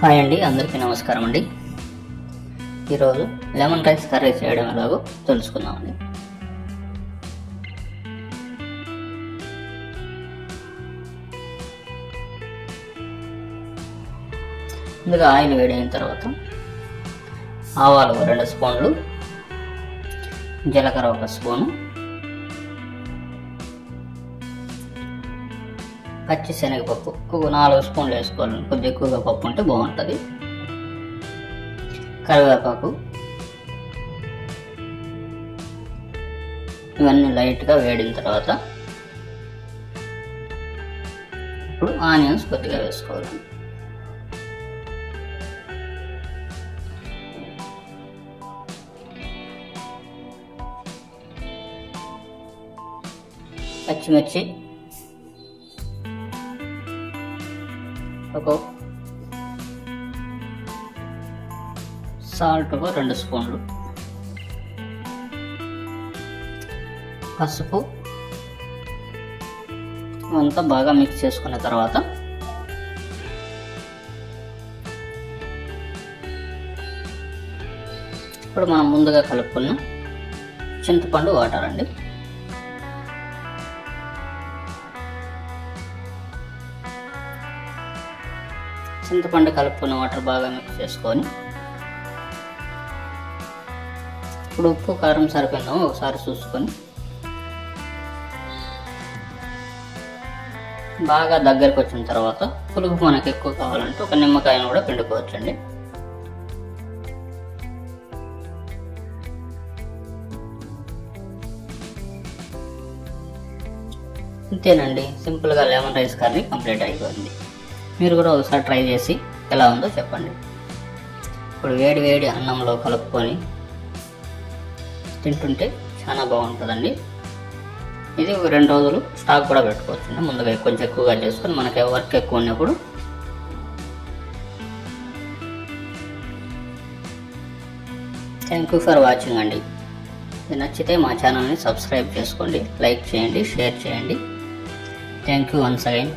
Hi అండి, అందరికీ నమస్కారం అండి. ఈరోజు లెమన్ రైస్ కర్రీ చేయడం ఎలాగో తెలుసుకుందామండి. ముందుగా ఆయిల్ వేడైన తర్వాత ఆవాలు 2 స్పూన్లు, జీలకర్ర 1 స్పూను, పచ్చి శనగపప్పు 4 స్పూన్లు వేసుకోవాలండి. కొద్దిగా ఎక్కువగా పప్పు ఉంటే బాగుంటుంది. కరివేపాకు, ఇవన్నీ లైట్గా వేడిన తర్వాత ఇప్పుడు ఆనియన్స్ కొద్దిగా వేసుకోవాలండి. పచ్చిమిర్చి సాల్ట్ 2 స్పూన్లు, పసుపు అంతా బాగా మిక్స్ చేసుకున్న తర్వాత ఇప్పుడు మనం ముందుగా కలుపుకున్న చింతపండు వాటర్ అండి. చింతపండు కలుపుకున్న వాటర్ బాగా మిక్స్ చేసుకొని ఇప్పుడు ఉప్పు కారం సరిపోయిందో ఒకసారి చూసుకొని బాగా దగ్గరికి వచ్చిన తర్వాత పులుపు మనకు ఎక్కువ కావాలంటే ఒక నిమ్మకాయను కూడా పిండుకోవచ్చండి. అంతేనండి, సింపుల్గా లెమన్ రైస్ కర్రీ కంప్లీట్ అయిపోయింది. మీరు కూడా ఒకసారి ట్రై చేసి ఎలా ఉందో చెప్పండి. ఇప్పుడు వేడి వేడి అన్నంలో కలుపుకొని తింటుంటే చాలా బాగుంటుందండి. ఇది ఒక 2 రోజులు స్టాక్ కూడా పెట్టుకోవచ్చు. ముందుగా కొంచెం ఎక్కువగా చేసుకొని మనకి వర్క్ ఎక్కువ ఉన్నప్పుడు. థ్యాంక్ యూ ఫర్ వాచింగ్ అండి. ఇది నచ్చితే మా ఛానల్ని సబ్స్క్రైబ్ చేసుకోండి, లైక్ చేయండి, షేర్ చేయండి. Thank you once again.